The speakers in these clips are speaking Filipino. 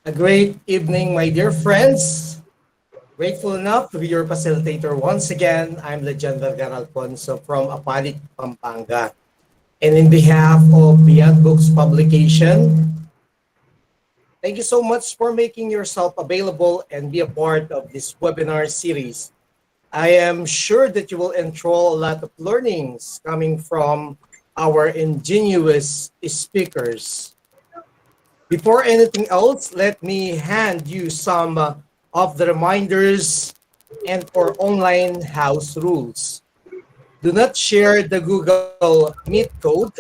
A great evening, my dear friends. Grateful enough to be your facilitator once again. I'm Legend Vergara Alfonso from Apalit, Pampanga. And in behalf of Beyond Books Publication, thank you so much for making yourself available and be a part of this webinar series. I am sure that you will enroll a lot of learnings coming from our ingenious speakers. Before anything else, let me hand you some of the reminders and or online house rules. Do not share the Google Meet code.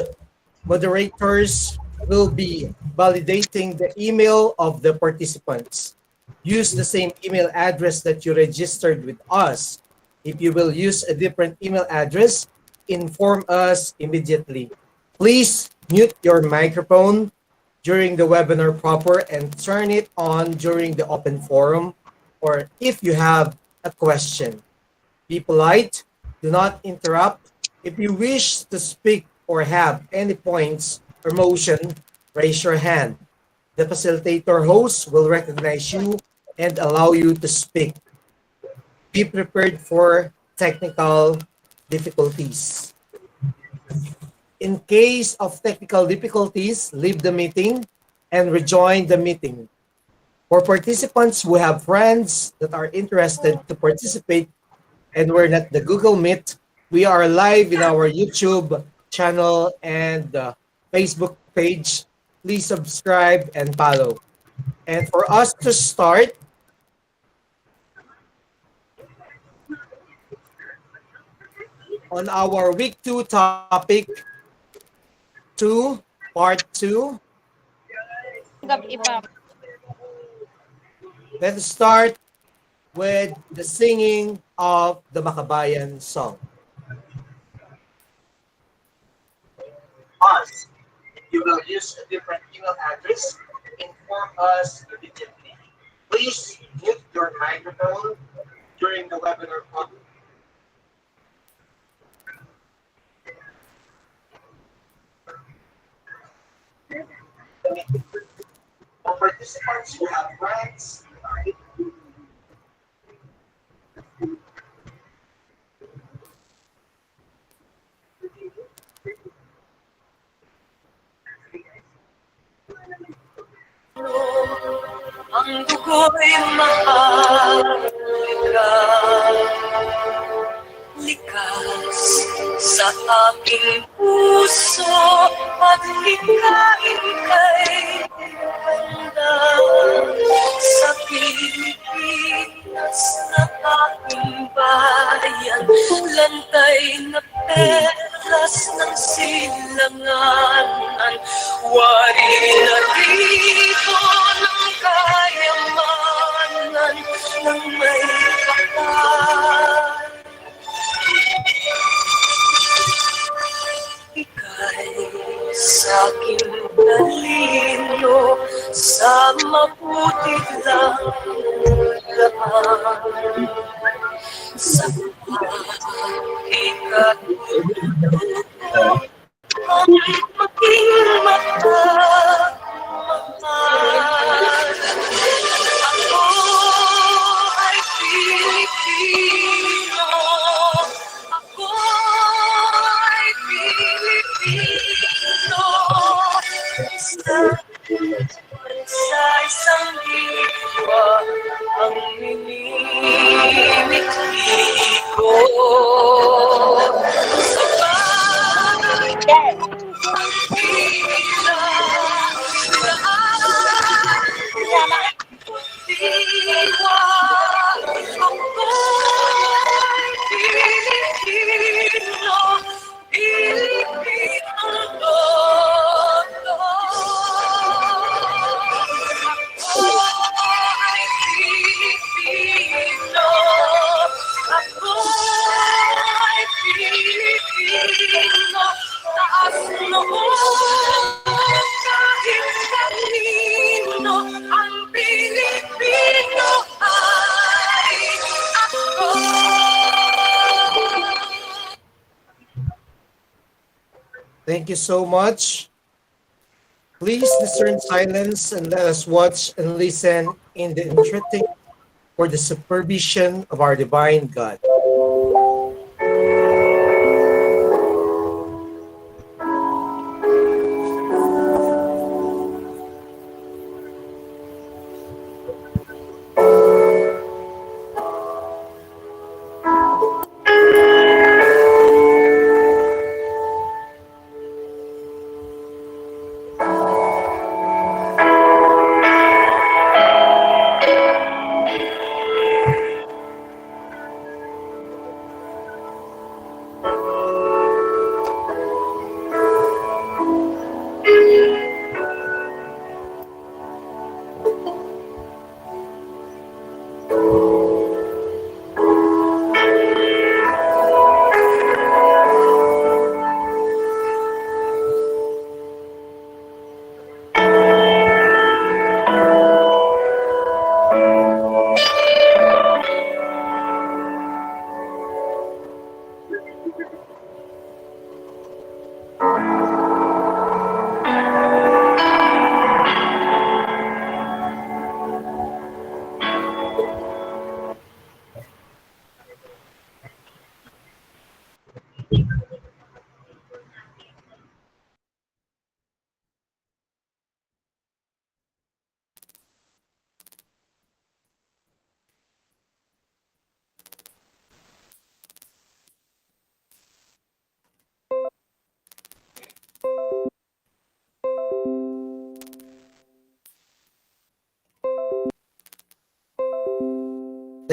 Moderators will be validating the email of the participants. Use the same email address that you registered with us. If you will use a different email address, inform us immediately. Please mute your microphone during the webinar proper and turn it on during the open forum or if you have a question. Be polite, do not interrupt. If you wish to speak or have any points or motion, raise your hand. The facilitator host will recognize you and allow you to speak. Be prepared for technical difficulties. In case of technical difficulties, leave the meeting and rejoin the meeting. For participants who have friends that are interested to participate and we're not the Google Meet, we are live in our YouTube channel and Facebook page. Please subscribe and follow. And for us to start, on our week 2 topic, 2, part 2, let's start with the singing of the Makabayan song. Us. If you will use a different email address, inform us immediately. Please mute your microphone during the webinar process. For participants who have friends, ang dugo'y mahalaga, likas sa aking puso at hikain kay ganda sa Pilipinas na aking bayan, lantay na perlas ng silanganan, wari na rito ng kayamanan ng may kapal. Ika'y sa'king talino sa mabuti lang laman, sa ikatulong ang maging magmahal. Ako ay Pilipino, ako ay Pilipino, sa isang diwa ang minimikli ko. Sa bagay ang bilang lahat diwa, ako ay Pilipino, Pilipino todo. Ako ay Pilipino, ako ay Pilipino, taas noon kahit kanino, ang Pilipino ay ako. Thank you so much. Please discern silence and let us watch and listen in the entreaty for the supervision of our divine God.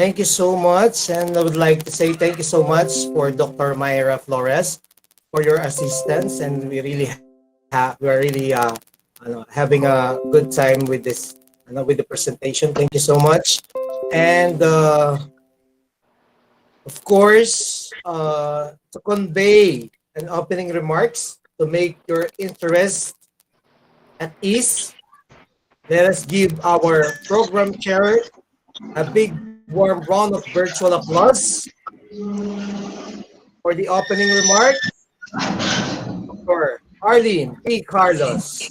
Thank you so much, and I would like to say thank you so much for Dr. Myra Flores for your assistance, and we are really having a good time with this with the presentation. Thank you so much, and of course, to convey an opening remarks to make your interest at ease, let us give our program chair a big warm round of virtual applause for the opening remark for Arlene P. Carlos.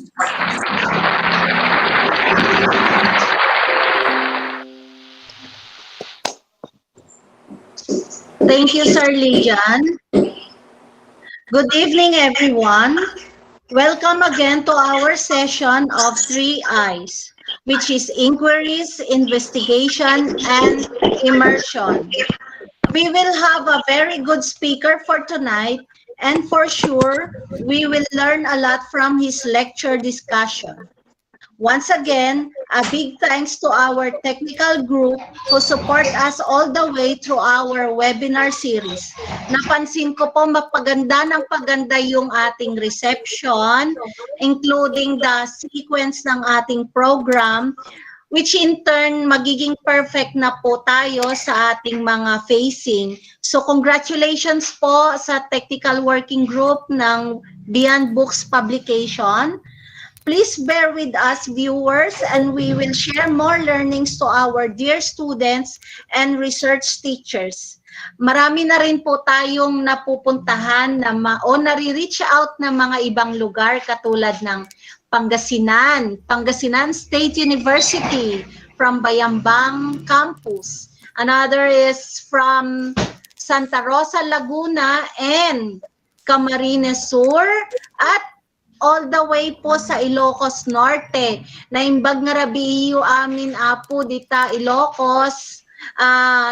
Thank you, Sir Lijan. Good evening, everyone. Welcome again to our session of 3 I's, which is inquiries, investigation, and immersion. We will have a very good speaker for tonight, and for sure, we will learn a lot from his lecture discussion. Once again, a big thanks to our technical group who support us all the way through our webinar series. Napansin ko po mapaganda ng paganda yung ating reception, including the sequence ng ating program, which in turn magiging perfect na po tayo sa ating mga facing. So congratulations po sa technical working group ng Beyond Books Publication. Please bear with us, viewers, and we will share more learnings to our dear students and research teachers. Marami na rin po tayong napupuntahan o nare-reach out na mga ibang lugar katulad ng Pangasinan State University from Bayambang Campus. Another is from Santa Rosa, Laguna and Camarines Sur at all the way po sa Ilocos Norte. Naimbag nga rabiyo amin apo dita Ilocos.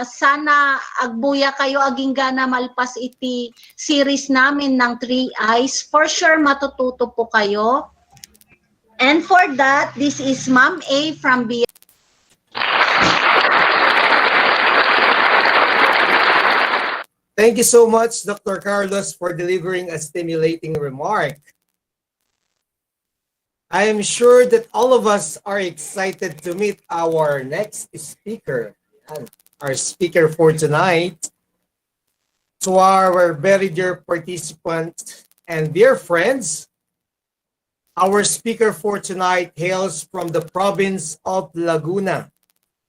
Sana agbuya kayo agingga na malpas iti series namin ng 3 I's. For sure matututo po kayo. And for that, this is Ma'am A from B. Thank you so much, Dr. Carlos, for delivering a stimulating remark. I am sure that all of us are excited to meet our next speaker. Our speaker for tonight, to our very dear participants and dear friends, our speaker for tonight hails from the province of Laguna.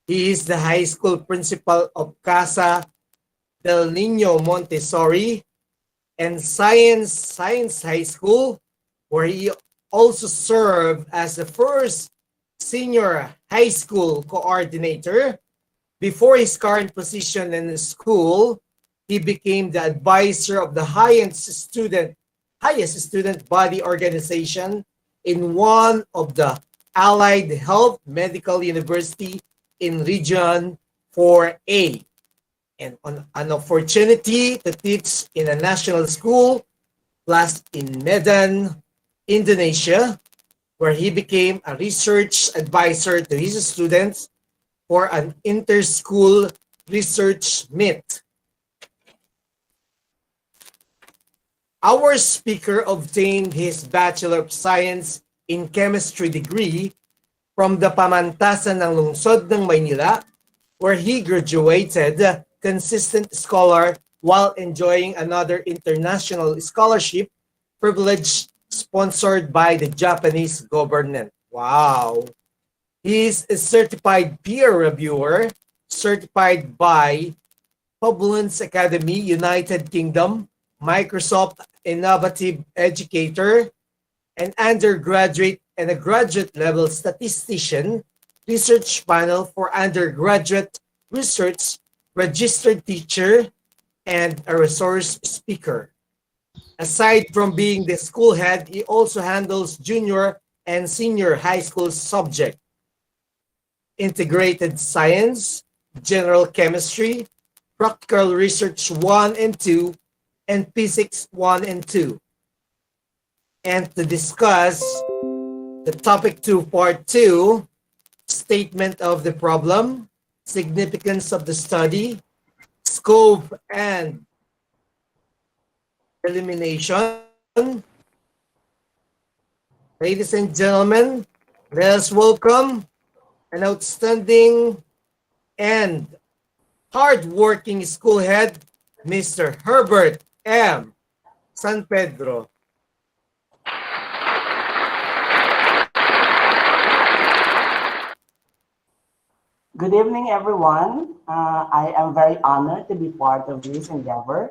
He is the high school principal of Casa del Niño Montessori and Science High School, where he also served as the first senior high school coordinator. Before his current position in the school, he became the advisor of the highest student body organization in one of the allied health medical university in region 4A, and on an opportunity to teach in a national school plus in Medan, Indonesia, where he became a research advisor to his students for an inter-school research meet. Our speaker obtained his Bachelor of Science in Chemistry degree from the Pamantasan ng Lungsod ng Maynila, where he graduated consistent scholar while enjoying another international scholarship privilege sponsored by the Japanese government. Wow. He is a certified peer reviewer, certified by Publins Academy, United Kingdom, Microsoft Innovative Educator, an undergraduate and a graduate level statistician, research panel for undergraduate research, registered teacher, and a resource speaker. Aside from being the school head, he also handles junior and senior high school subject, integrated science, general chemistry, practical research 1 and 2, and physics 1 and 2. And to discuss the topic 2, part 2, statement of the problem, significance of the study, scope and elimination. Ladies and gentlemen, let us welcome an outstanding and hard-working school head, Mr. Herbert M. San Pedro. Good evening, everyone. I am very honored to be part of this endeavor,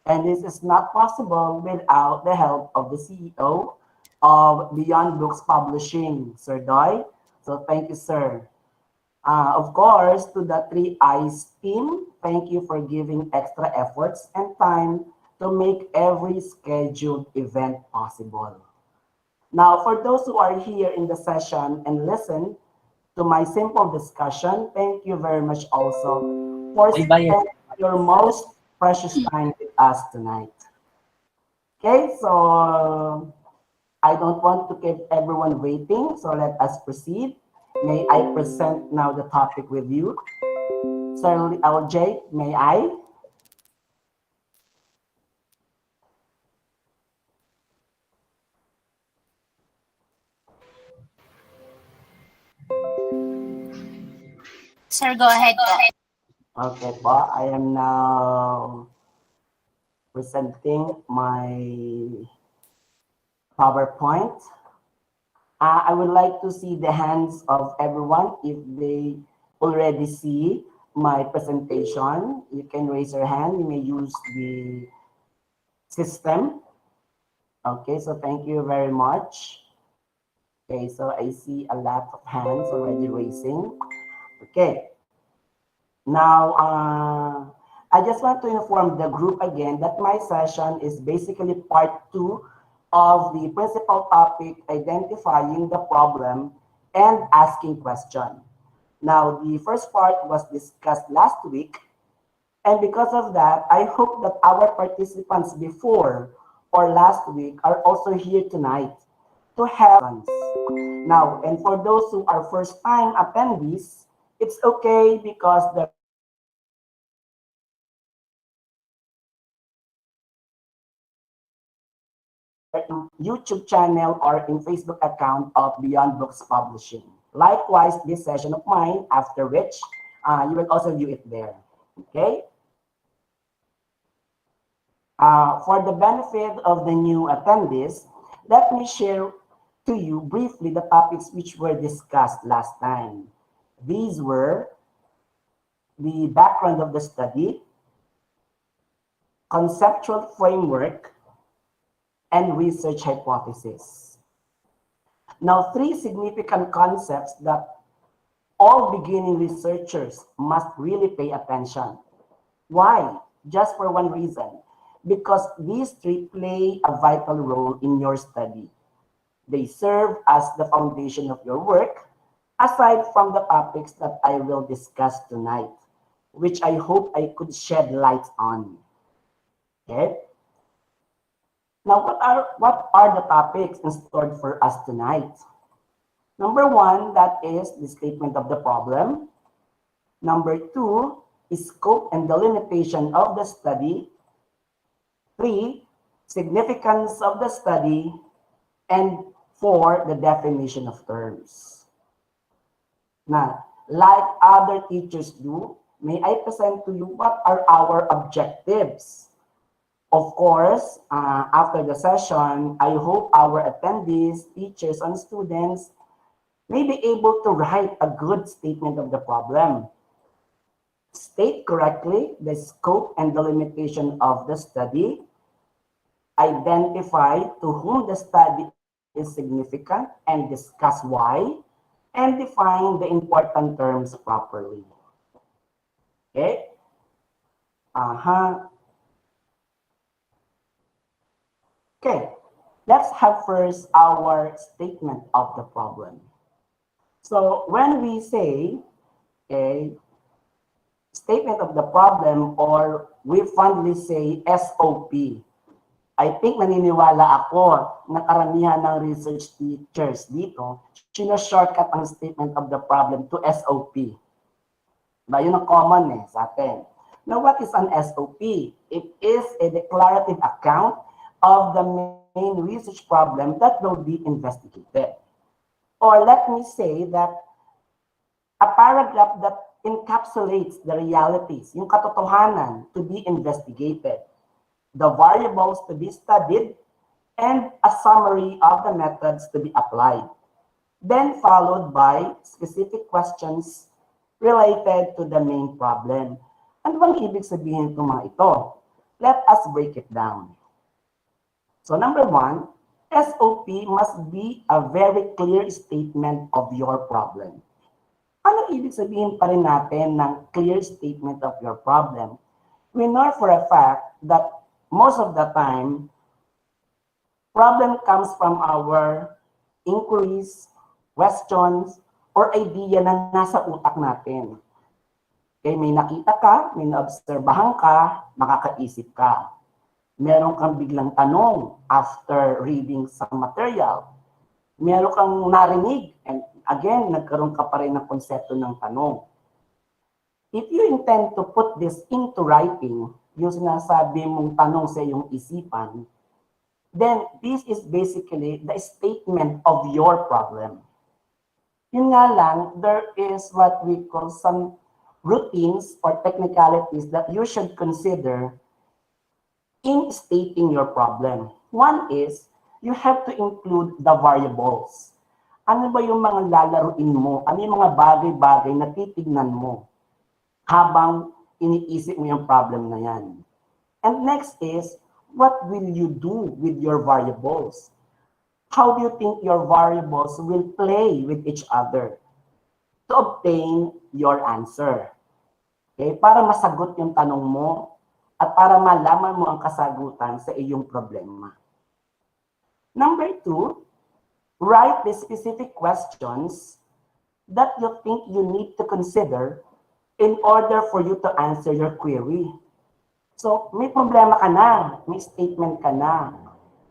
and this is not possible without the help of the CEO of Beyond Books Publishing, Sir Doy. So thank you, sir. Of course, to the 3I's team, thank you for giving extra efforts and time to make every scheduled event possible. Now, for those who are here in the session and listen to my simple discussion, thank you very much also for spending your most precious time with us tonight. Okay, so I don't want to keep everyone waiting, so let us proceed. May I present now the topic with you? Sir LJ, may I? Sir, go ahead. Okay po, I am now presenting my PowerPoint. I would like to see the hands of everyone if they already see my presentation. You can raise your hand. You may use the system. Okay, so thank you very much. Okay, so I see a lot of hands already raising. Okay. Now, I just want to inform the group again that my session is basically part 2 of the principal topic, identifying the problem and asking question. Now, the first part was discussed last week, and because of that, I hope that our participants before or last week are also here tonight to help us. Now, and for those who are first-time attendees, it's okay because the YouTube channel or in Facebook account of Beyond Books Publishing. Likewise, this session of mine, after which you will also view it there. Okay. For the benefit of the new attendees, let me share to you briefly the topics which were discussed last time. These were the background of the study, conceptual framework, and research hypothesis. Now, three significant concepts that all beginning researchers must really pay attention. Why? Just for one reason. Because these three play a vital role in your study. They serve as the foundation of your work, aside from the topics that I will discuss tonight, which I hope I could shed light on. Okay? Now, what are the topics in store for us tonight? Number one, that is the statement of the problem. Number two is scope and delimitation of the study. Three, significance of the study. And four, the definition of terms. Now, like other teachers do, may I present to you what are our objectives? Of course, after the session, I hope our attendees, teachers, and students may be able to write a good statement of the problem. State correctly the scope and delimitation of the study. Identify to whom the study is significant and discuss why. And define the important terms properly. Okay? Okay, let's have first our statement of the problem. So when we say a statement of the problem, or we fondly say SOP, I think naniniwala ako na karamihan ng research teachers dito, shortcut ang statement of the problem to SOP. Ba, yun ang common sa atin. Now, what is an SOP? It is a declarative account of the main research problem that will be investigated. Or let me say that a paragraph that encapsulates the realities, yung katotohanan to be investigated, the variables to be studied, and a summary of the methods to be applied. Then followed by specific questions related to the main problem. Ano bang ibig sabihin itong mga ito? Let us break it down. So number one, SOP must be a very clear statement of your problem. Ano ibig sabihin pa rin natin ng clear statement of your problem? We know for a fact that most of the time, problem comes from our inquiries, questions, or idea na nasa utak natin. Okay, may nakita ka, may naobserbahan ka, makakaisip ka. Meron kang biglang tanong after reading some material. Meron kang narinig, and again, nagkaroon ka pa rin ng konsepto ng tanong. If you intend to put this into writing, yung sinasabi mong tanong sa iyong isipan, then this is basically the statement of your problem. Yun nga lang, there is what we call some routines or technicalities that you should consider in stating your problem. One is, you have to include the variables. Ano ba yung mga lalaruin mo? Ano yung mga bagay-bagay na titignan mo habang iniisip mo yung problem na yan? And next is, what will you do with your variables? How do you think your variables will play with each other to obtain your answer? Okay? Para masagot yung tanong mo at para malaman mo ang kasagutan sa iyong problema. Number two, write the specific questions that you think you need to consider in order for you to answer your query. So, may problema ka na, may statement ka na.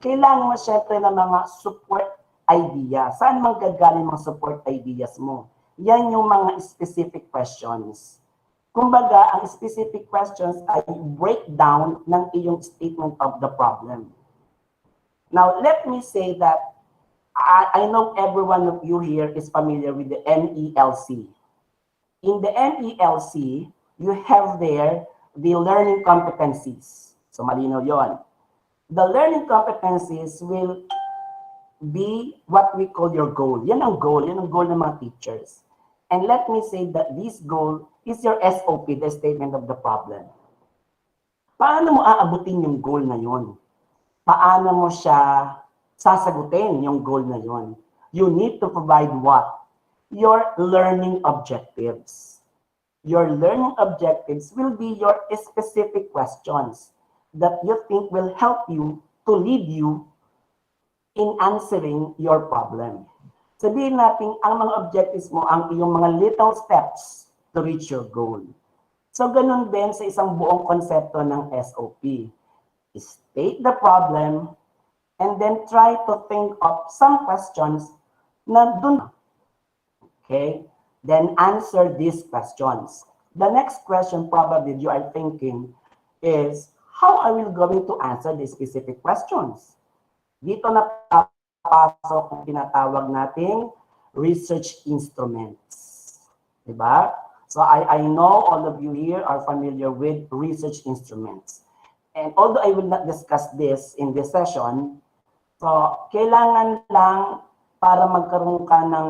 Kailangan mo syempre ng mga support idea. Saan manggagaling mga support ideas mo? Yan yung mga specific questions. Kumbaga, ang specific questions ay breakdown ng iyong statement of the problem. Now, let me say that I know every one of you here is familiar with the MELC. In the MELC, you have there the learning competencies. So, malinaw yon. The learning competencies will be what we call your goal. Yan ang goal ng mga teachers. And let me say that this goal is your SOP, the statement of the problem. Paano mo aabutin yung goal na yon? Paano mo siya sasagutin yung goal na yon? you need to provide what? Your learning objectives. Your learning objectives will be your specific questions that you think will help you to lead you in answering your problem. Sabihin natin, ang mga objectives mo, ang iyong mga little steps to reach your goal. So, ganun din sa isang buong konsepto ng SOP. State the problem, and then try to think of some questions na dun. Okay? Then answer these questions. The next question probably you are thinking is, how are we going to answer these specific questions? Dito na papasok ang tinatawag nating research instruments. Diba? So I know all of you here are familiar with research instruments. And although I will not discuss this in this session, so kailangan lang para magkaroon ka ng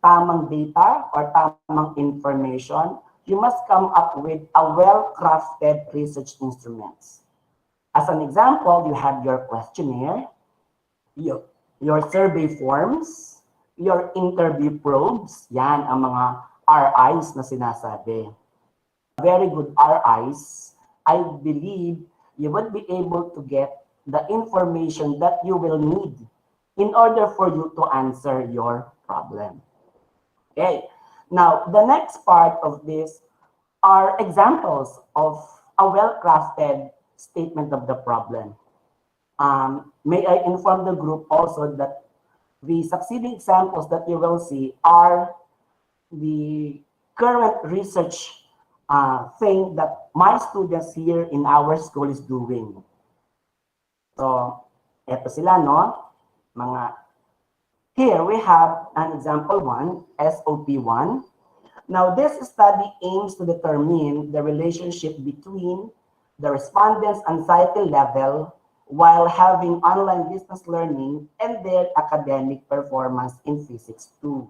tamang data or tamang information, you must come up with a well-crafted research instruments. As an example, you have your questionnaire, your survey forms, your interview probes, yan ang mga RIs na sinasabi. Very good RIs, I believe you would be able to get the information that you will need in order for you to answer your problem. Okay, now the next part of this are examples of a well-crafted statement of the problem. May I inform the group also that the succeeding examples that you will see are the current research thing that my students here in our school is doing. So, eto sila, no? Here we have an example 1, SOP1. Now, this study aims to determine the relationship between the respondents' anxiety level while having online distance learning and their academic performance in Physics 2.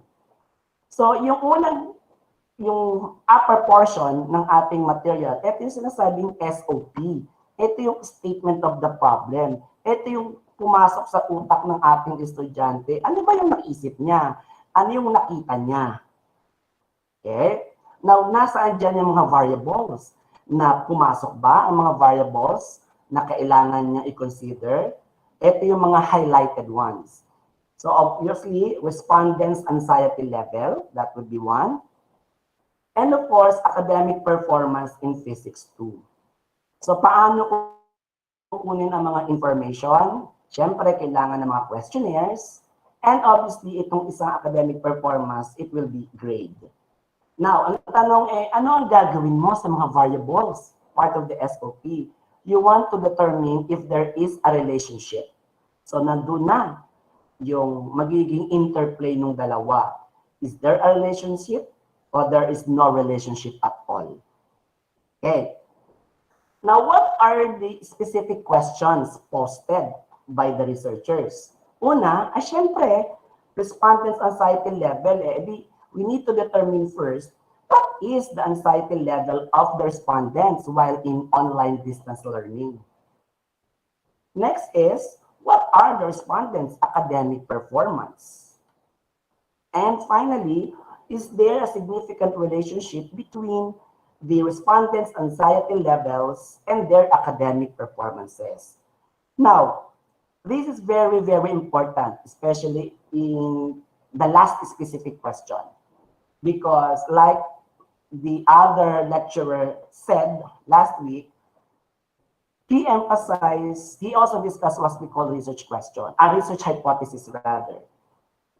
So, yung upper portion ng ating material, ito yung sinasabing SOP. Ito yung statement of the problem. Ito yung pumasok sa utak ng ating estudyante. Ano ba yung naisip niya? Ano yung nakita niya? Okay? Now, nasaan dyan yung mga variables? Na pumasok ba ang mga variables na kailangan niya i-consider? Ito yung mga highlighted ones. So, obviously, respondents' anxiety level, that would be 1. And of course, academic performance in Physics 2. So, paano kukunin ang mga information? Siyempre, kailangan ng mga questionnaires. And obviously, itong isang academic performance, it will be grade. Now, ang tanong ano ang gagawin mo sa mga variables? Part of the SOP. You want to determine if there is a relationship. So, nandun na yung magiging interplay ng dalawa. Is there a relationship or there is no relationship at all? Okay. Now, what are the specific questions posted by the researchers? Una, syempre, respondents' anxiety level, we need to determine first what is the anxiety level of the respondents while in online distance learning. Next is, what are the respondents' academic performance? And finally, is there a significant relationship between the respondents' anxiety levels and their academic performances? Now, this is very, very important, especially in the last specific question. Because like the other lecturer said last week, he also discussed what we call research question, a research hypothesis rather.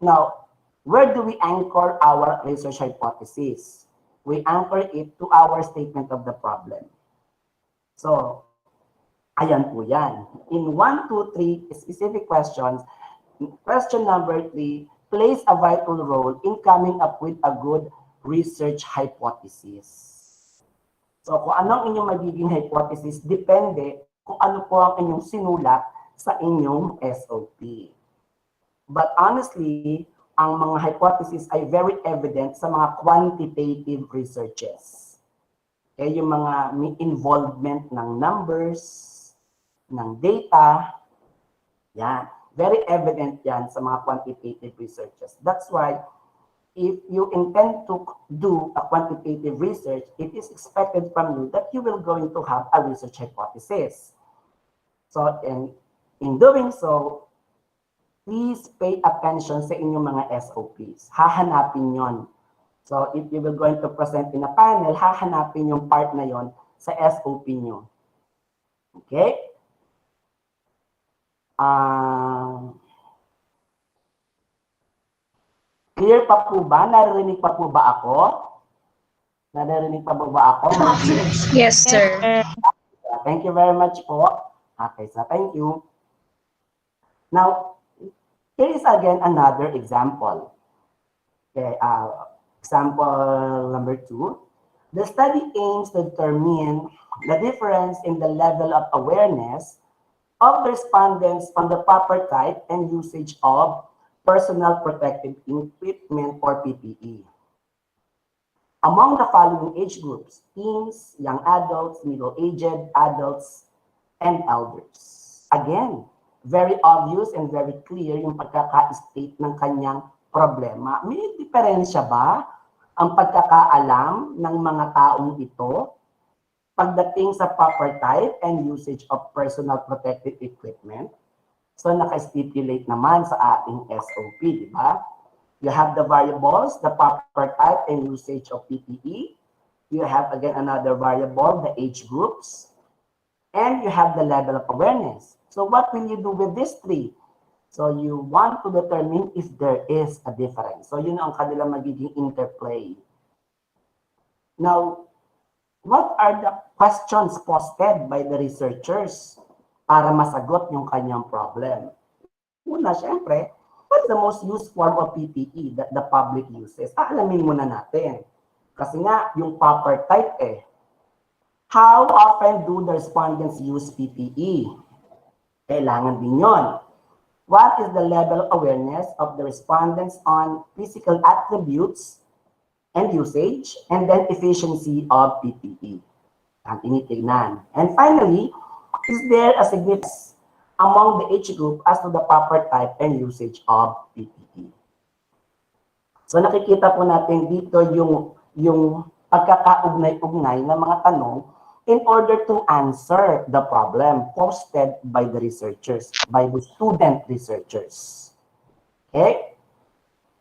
Now, where do we anchor our research hypothesis? We anchor it to our statement of the problem. So, ayan po yan. In 1, 2, 3 specific questions, question number 3 plays a vital role in coming up with a good research hypothesis. So, kung anong inyong magiging hypothesis, depende kung ano po ang inyong sinulat sa inyong SOP. But honestly, ang mga hypothesis ay very evident sa mga quantitative researches. Okay, yung mga may involvement ng numbers, ng data, yan. Very evident yan sa mga quantitative researches. That's why if you intend to do a quantitative research, it is expected from you that you will going to have a research hypothesis. So in doing so, please pay attention sa inyong mga SOPs. Hahanapin yon. So if you will going to present in a panel, hahanapin yung part na yon sa SOP nyo. Okay? Clear pa po ba? Naririnig pa po ba ako? Naririnig pa ba ako? Yes, sir. Thank you very much po. Okay, so thank you. Now, here is again another example. Okay, example number 2. The study aims to determine the difference in the level of awareness of the respondents on the proper type and usage of personal protective equipment or PPE. Among the following age groups: teens, young adults, middle-aged adults, and elders. Again, very obvious and very clear yung pagkaka-state ng kanyang problema. May diferensya ba ang pagkakaalam ng mga taong ito pagdating sa proper type and usage of personal protective equipment? So, naka-stipulate naman sa ating SOP, di ba? You have the variables, the proper type and usage of PPE. You have, again, another variable, the age groups. And you have the level of awareness. So what will you do with these three? So you want to determine if there is a difference. So yun ang kanilang magiging interplay. Now, what are the questions posted by the researchers para masagot yung kanyang problem? Una, syempre, what's the most used form of PPE that the public uses? Alamin muna natin. Kasi nga, yung proper type How often do the respondents use PPE? Kailangan din yun. What is the level of awareness of the respondents on physical attributes and usage, and then efficiency of PPE? Ang tinitignan. And finally, is there a significance among the age group as to the proper type and usage of PPE? So nakikita po natin dito yung pagkakaugnay-ugnay ng mga tanong in order to answer the problem posted by the researchers, by the student researchers. Okay?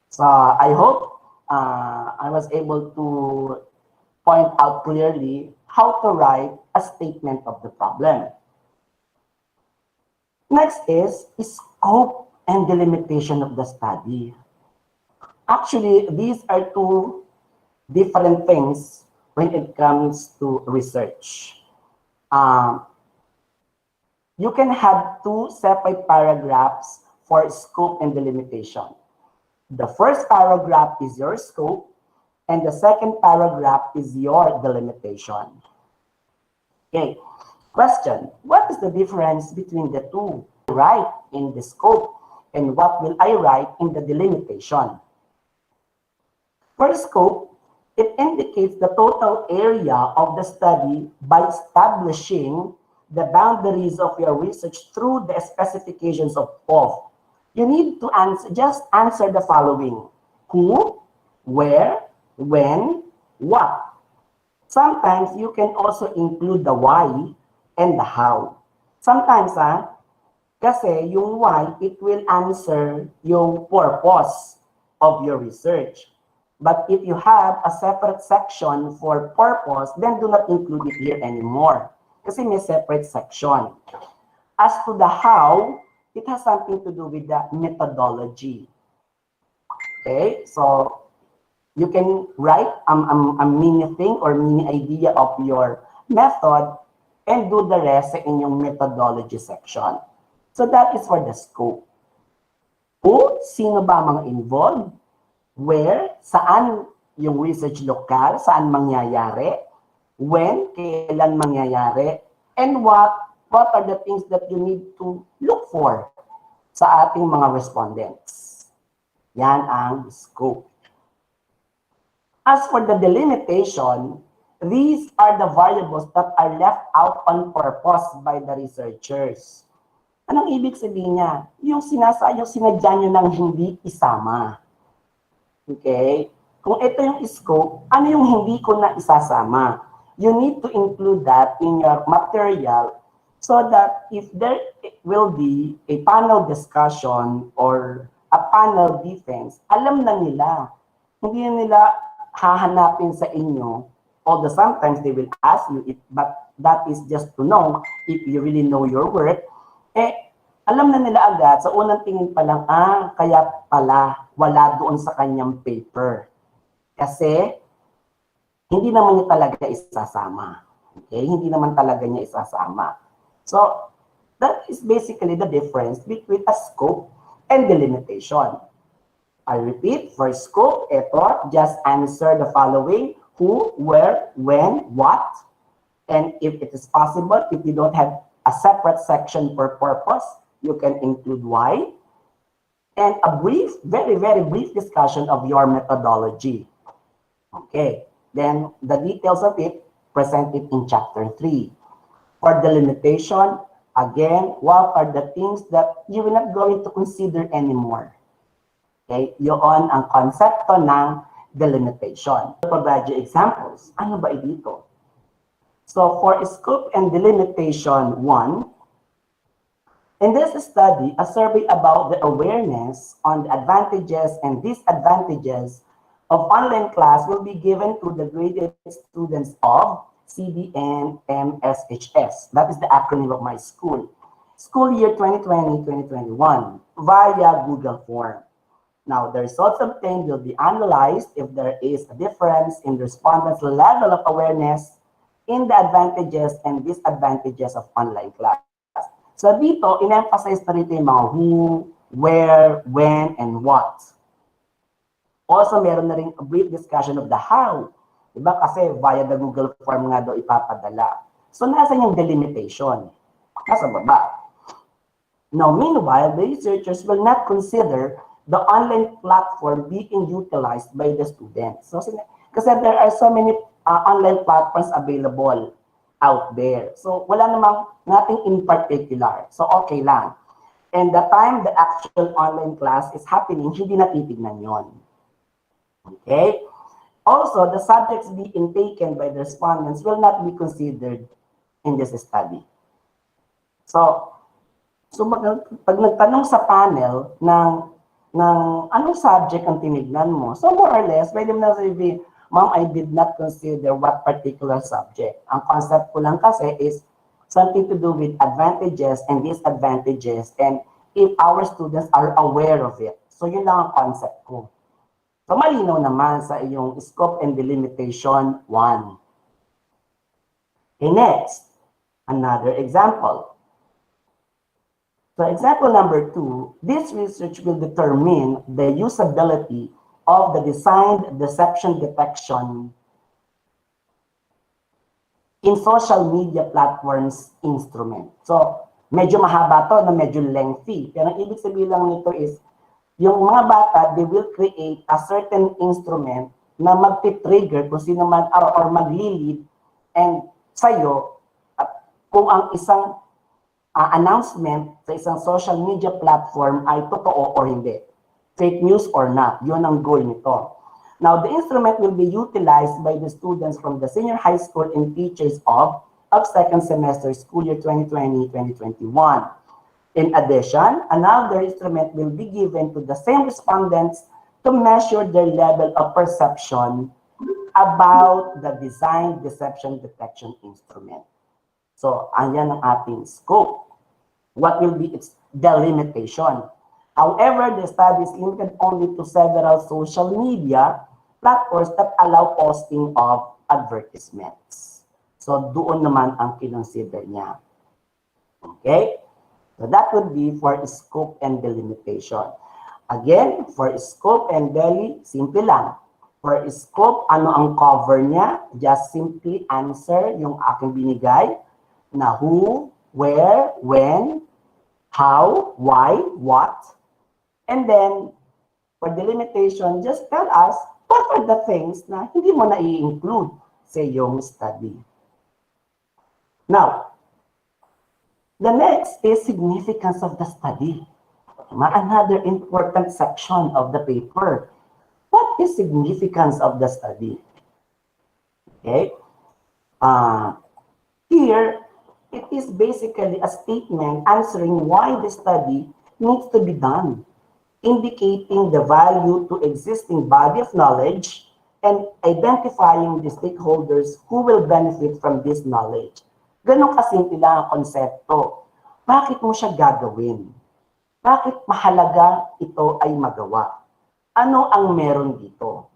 So I hope I was able to point out clearly how to write a statement of the problem. Next is scope and delimitation of the study. Actually, these are two different things when it comes to research. You can have two separate paragraphs for scope and delimitation. The first paragraph is your scope, and the second paragraph is your delimitation. Okay, question: what is the difference between the two? Write in the scope, and what will I write in the delimitation? For the scope, it indicates the total area of the study by establishing the boundaries of your research through the specifications of both. You need to just answer the following: who, where, when, what. Sometimes you can also include the why and the how. Sometimes, kasi yung why, it will answer yung purpose of your research. But if you have a separate section for purpose, then do not include it here anymore. Kasi may separate section. As to the how, it has something to do with the methodology. Okay, so you can write a mini thing or mini idea of your method and do the rest sa inyong methodology section. So that is for the scope. Who, sino ba mga involved? Where, saan yung research lokal, saan mangyayari, when, kailan mangyayari, and what are the things that you need to look for sa ating mga respondents. Yan ang scope. As for the delimitation, these are the variables that are left out on purpose by the researchers. Anong ibig sabihin niya? Yung sinadya nyo ng hindi isama. Okay? Kung ito yung scope, ano yung hindi ko na isasama? You need to include that in your material so that if there will be a panel discussion or a panel defense, alam na nila. Hindi na nila hahanapin sa inyo. Although sometimes they will ask you, but that is just to know if you really know your work. Alam na nila agad, sa unang tingin pa lang, kaya pala wala doon sa kanyang paper. Kasi, hindi naman niya talaga isasama. Okay? Hindi naman talaga niya isasama. So, that is basically the difference between a scope and delimitation. I repeat, for scope, ito, just answer the following: who, where, when, what, and if it is possible, if you don't have a separate section for purpose, you can include why, and a brief, very, very brief discussion of your methodology. Okay, then the details of it, presented in chapter 3. For delimitation, again, what are the things that you will not going to consider anymore? Okay, yun ang konsepto ng delimitation. To provide you examples, ano ba dito? So for scope and delimitation 1, in this study, a survey about the awareness on the advantages and disadvantages of online class will be given to the graded students of CBN MSHS. That is the acronym of my school. School year 2020-2021 via Google Form. Now, the results obtained will be analyzed if there is a difference in the respondents' level of awareness in the advantages and disadvantages of online class. So dito, in-emphasize na rito yung mga who, where, when, and what. Also, meron na rin a brief discussion of the how. Diba? Kasi via the Google Form nga daw ipapadala. So, nasa yung delimitation? Nasa baba. Now, meanwhile, the researchers will not consider the online platform being utilized by the students. So, kasi there are so many online platforms available out there. So, wala namang nothing in particular. So, okay lang. And the time the actual online class is happening, hindi natitignan yon. Okay? Also, the subjects being taken by the respondents will not be considered in this study. So pag nagtanong sa panel ng anong subject ang tinignan mo, so more or less, pwede mo na sabihin, Ma'am, I did not consider what particular subject. Ang concept ko lang kasi is something to do with advantages and disadvantages and if our students are aware of it. So yun lang ang concept ko. So malinaw naman sa iyong scope and delimitation 1. Okay, next, another example. So example number 2, this research will determine the usability of the designed deception detection in social media platforms instrument. So medyo mahaba to, na medyo lengthy. Pero ang ibig sabihin lang nito is, yung mga bata, they will create a certain instrument na magti-trigger kung sino man or magli-lead and sa'yo kung ang isang announcement sa isang social media platform ay totoo or hindi. Fake news or not. Yun ang goal nito. Now, the instrument will be utilized by the students from the senior high school and teachers of second semester school year 2020-2021. In addition, another instrument will be given to the same respondents to measure their level of perception about the design deception detection instrument. So, ayan ang ating scope. What will be its delimitation? However, the study is limited only to several social media platforms that allow posting of advertisements. So, doon naman ang kinonsider niya. Okay? So, that would be for scope and delimitation. Again, for scope and deli, simple lang. For scope, ano ang cover niya? Just simply answer yung aking binigay na who, where, when, how, why, what. And then, for delimitation, just tell us what are the things na hindi mo na i-include sa iyong study. Now, The next is significance of the study. Another important section of the paper. What is significance of the study? Okay. Here, it is basically a statement answering why the study needs to be done, indicating the value to existing body of knowledge and identifying the stakeholders who will benefit from this knowledge. Ganon kasimple lang ang konsepto. Bakit mo siya gagawin? Bakit mahalaga ito ay magawa? Ano ang meron dito?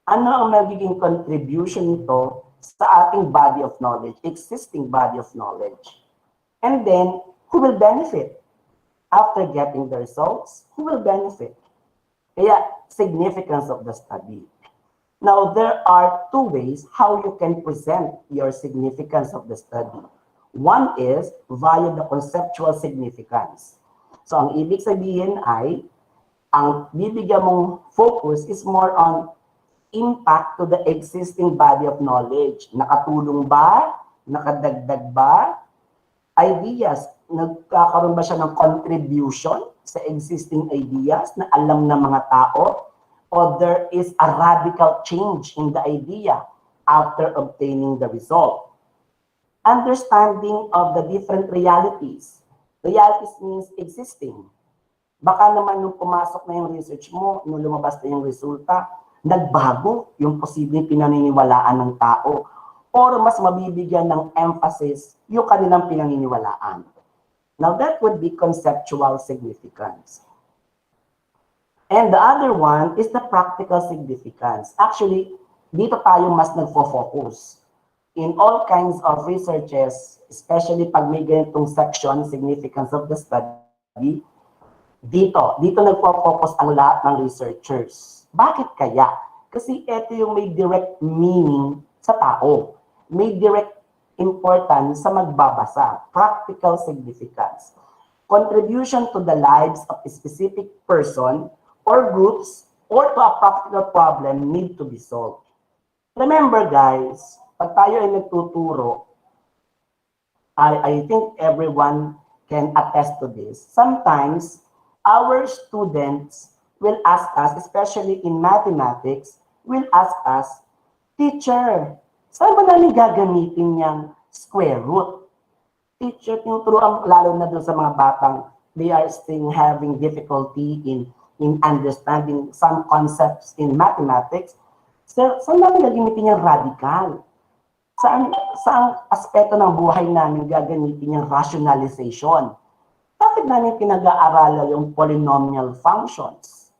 Ano ang magiging contribution nito sa ating body of knowledge, existing body of knowledge? And then, who will benefit? After getting the results, who will benefit? Kaya, significance of the study. Now, there are two ways how you can present your significance of the study. One is via the conceptual significance. So, ang ibig sabihin ay, ang bibigyan mong focus is more on impact to the existing body of knowledge. Nakatulong ba? Nakadagdag ba? Ideas. Nagkakaroon ba siya ng contribution sa existing ideas na alam ng mga tao? Or there is a radical change in the idea after obtaining the result? Understanding of the different realities. Realities means existing. Baka naman nung pumasok na yung research mo, nung lumabas na yung resulta, nagbago yung posibleng pinaniniwalaan ng tao or mas mabibigyan ng emphasis yung kanilang pinaniniwalaan. Now, that would be conceptual significance. And the other one is the practical significance. Actually, dito tayo mas nagfo-focus. In all kinds of researches, especially pag may ganitong section, significance of the study, dito nagfo-focus ang lahat ng researchers. Bakit kaya? Kasi ito yung may direct meaning sa tao. May direct importance sa magbabasa. Practical significance. Contribution to the lives of a specific person or groups or to a practical problem need to be solved. Remember guys, pag tayo ay nagtuturo, I think everyone can attest to this. Sometimes, our students will ask us, especially in mathematics, will ask us, teacher, saan ba namin gagamitin niyang square root? Teacher, tinuturuan lalo na doon sa mga batang, they are still having difficulty in understanding some concepts in mathematics. So, saan namin gagamitin niyang radical? Saan aspeto ng buhay namin gagamitin yung rationalization? Bakit namin pinag-aaralan yung polynomial functions?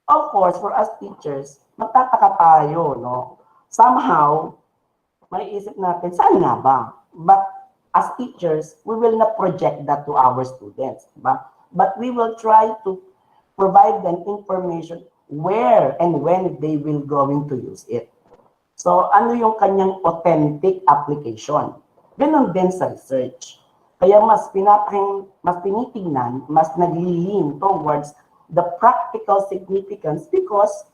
Of course, for us teachers, magtataka tayo, no? Somehow, may isip natin, saan nga ba? But as teachers, we will not project that to our students. Diba? But we will try to provide them information where and when they will going to use it. So, ano yung kanyang authentic application? Ganon din sa research. Kaya mas tinitingnan, mas naglilin towards the practical significance because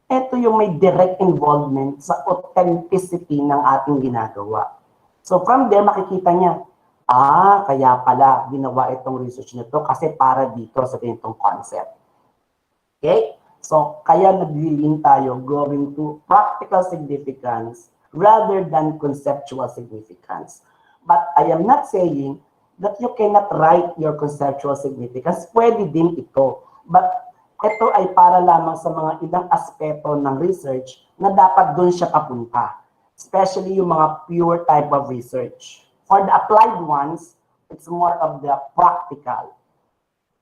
ito yung may direct involvement sa authenticity ng ating ginagawa. So, from there, makikita niya, kaya pala ginawa itong research nito kasi para dito sa ganitong concept. Okay? So, kaya naglilin tayo going to practical significance rather than conceptual significance. But I am not saying that you cannot write your conceptual significance. Pwede din ito. But ito ay para lamang sa mga ibang aspeto ng research na dapat doon siya papunta. Especially yung mga pure type of research. For the applied ones, it's more of the practical.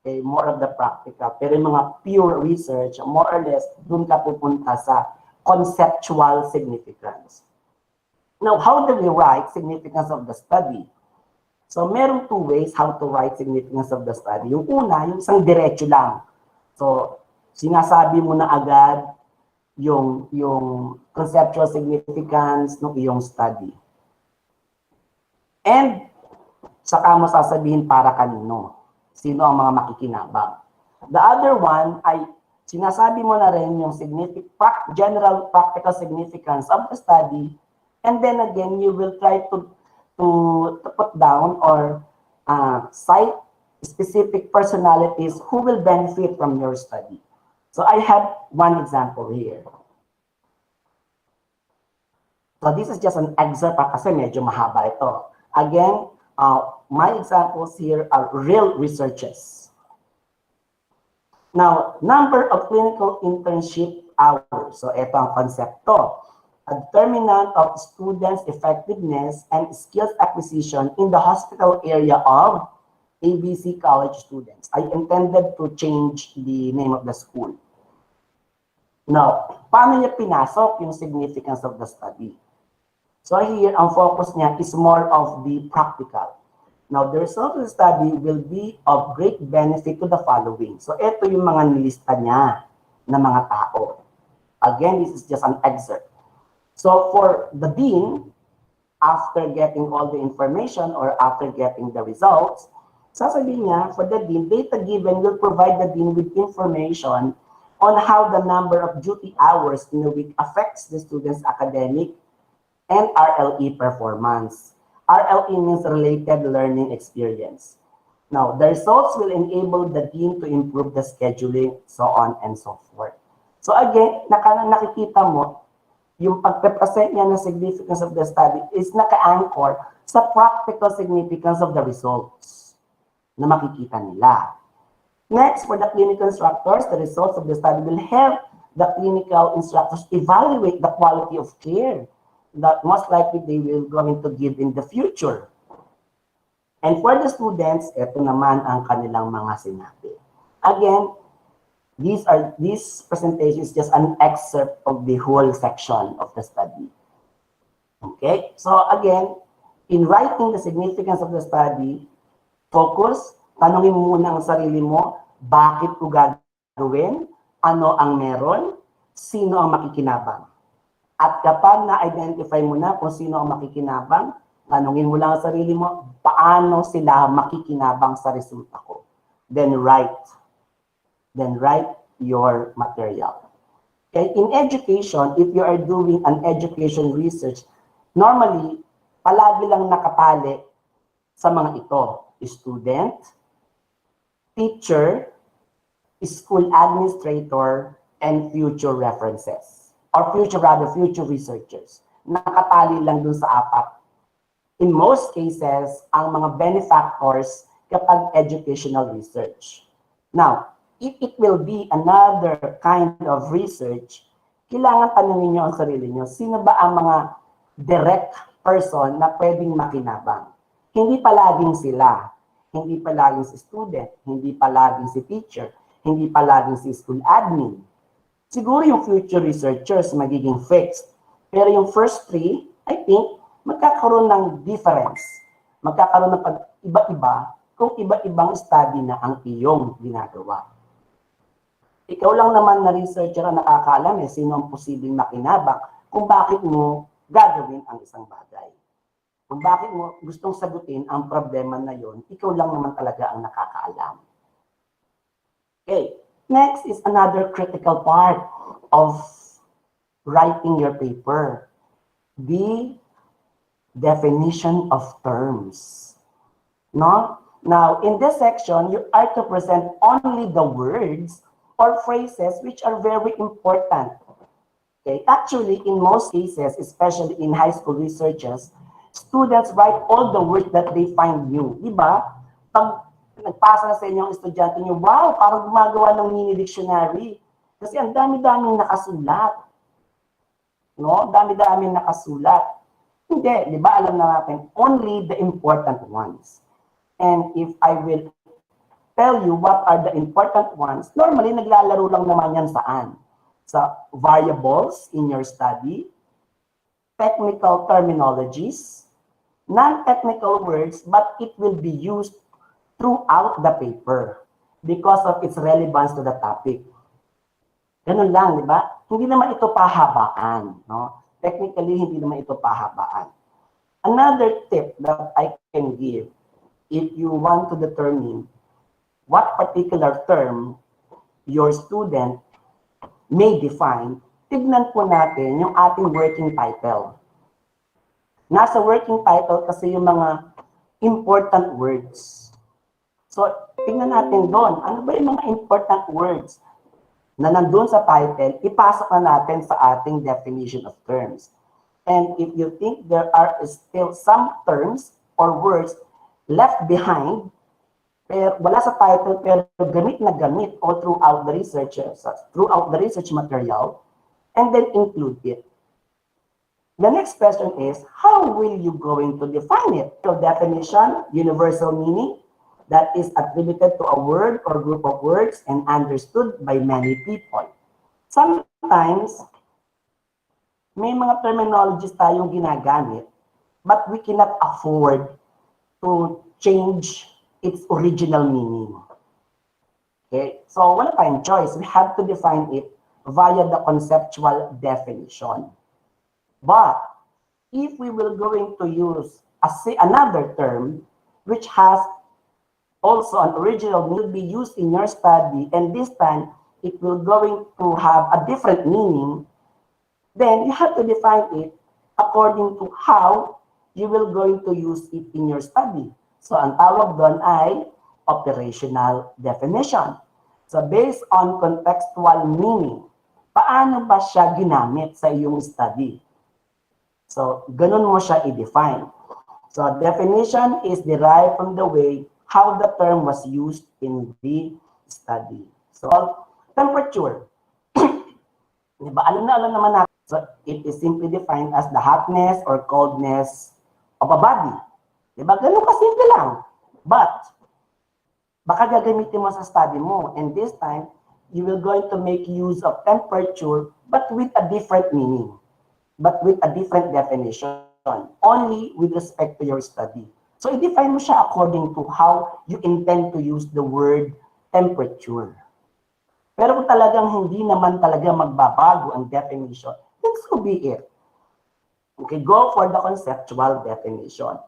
Okay, more of the practical. Pero yung mga pure research, more or less, dun ka pupunta sa conceptual significance. Now, how do we write significance of the study? So, meron two ways how to write significance of the study. Yung una, yung isang diretso lang. So, sinasabi mo na agad yung conceptual significance ng iyong study. And, saka mo sasabihin para kanino. Sino ang mga makikinabang. The other one ay sinasabi mo na rin yung general practical significance of the study, and then again, you will try to put down or site-specific personalities who will benefit from your study. So I have one example here. So this is just an excerpt kasi medyo mahaba ito. Again, my examples here are real researches. Now, number of clinical internship hours. So ito ang konsepto. A determinant of students' effectiveness and skills acquisition in the hospital area of ABC college students. I intended to change the name of the school. Now, paano niya pinasok yung significance of the study? So here, ang focus niya is more of the practical. Now, the result of the study will be of great benefit to the following. So ito yung mga nilista niya na mga tao. Again, this is just an excerpt. So for the dean, after getting all the information or after getting the results, sasabihin niya, for the dean, data given will provide the dean with information on how the number of duty hours in a week affects the student's academic and RLE performance. RLE means related learning experience. Now, the results will enable the dean to improve the scheduling, so on and so forth. So again, nakikita mo, yung pagpe-present niya ng significance of the study is naka-anchor sa practical significance of the results na makikita nila. Next, for the clinical instructors, the results of the study will help the clinical instructors evaluate the quality of care that most likely they will going to give in the future. And for the students, ito naman ang kanilang mga sinabi. Again, this presentation is just an excerpt of the whole section of the study. Okay, so again, in writing the significance of the study, focus, tanungin mo muna ang sarili mo, bakit ko gagawin, ano ang meron, sino ang makikinabang. At kapag na-identify mo na kung sino ang makikinabang, tanungin mo lang ang sarili mo, paano sila makikinabang sa resulta ko. Then write your material. Okay? In education, if you are doing an education research, normally, palagi lang nakapali sa mga ito. Student, teacher, school administrator, and future references. Or future researchers. Nakatali lang dun sa apat. In most cases, ang mga benefactors kapag educational research. Now, if it will be another kind of research, kailangan tanungin nyo ang sarili nyo, sino ba ang mga direct person na pwedeng makinabang? Hindi palaging sila, hindi palaging si student, hindi palaging si teacher, hindi palaging si school admin. Siguro yung future researchers magiging fixed. Pero yung first three, I think, magkakaroon ng difference. Magkakaroon ng iba-iba kung iba-ibang study na ang iyong ginagawa. Ikaw lang naman na researcher ang nakakaalam sino ang posibleng makinabang kung bakit mo gagawin ang isang bagay. Kung bakit mo gustong sagutin ang problema na yon, ikaw lang naman talaga ang nakakaalam. Okay, next is another critical part of writing your paper. The definition of terms. No? Now, in this section, you are to present only the words or phrases which are very important. Okay, actually, in most cases, especially in high school researches, students write all the words that they find new. Diba? Pag nagpasa sa inyo ang estudyante nyo, wow, parang gumagawa ng mini dictionary. Kasi ang dami-daming nakasulat. No? Dami-daming nakasulat. Hindi, di ba? Alam na natin, only the important ones. And if I will tell you what are the important ones, normally naglalaro lang naman yan saan? Sa variables in your study, technical terminologies, non-technical words, but it will be used throughout the paper because of its relevance to the topic. Ganun lang, di ba? Hindi naman ito pahabaan. No? Technically, hindi naman ito pahabaan. Another tip that I can give, if you want to determine what particular term your student may define, tignan po natin yung ating working title. Nasa working title kasi yung mga important words. So, tingnan natin doon. Ano ba yung mga important words na nandun sa title, ipasok na natin sa ating definition of terms. And if you think there are still some terms or words left behind, pero wala sa title, pero gamit na gamit all throughout the research material, and then include it. The next question is, how will you going to define it? So definition, universal meaning, that is attributed to a word or group of words and understood by many people. Sometimes, may mga terminologies tayong ginagamit, but we cannot afford to change its original meaning. Okay? So, wala tayong choice. We have to define it via the conceptual definition. But, if we will going to use another term, which has also an original will be used in your study, and this time it will going to have a different meaning, then you have to define it according to how you will going to use it in your study. So ang tawag doon ay operational definition. So based on contextual meaning, paano ba siya ginamit sa iyong study? So ganun mo siya i-define. So definition is derived from the way how the term was used in the study. So, temperature. Diba? Alam naman natin. So, it is simply defined as the hotness or coldness of a body. Diba? Ganun kasimple lang. But, baka gagamitin mo sa study mo. And this time, you will going to make use of temperature, but with a different meaning. But with a different definition. Only with respect to your study. So, i-define mo siya according to how you intend to use the word temperature. Pero kung talagang hindi naman talaga magbabago ang definition, then so be it. Okay, go for the conceptual definition.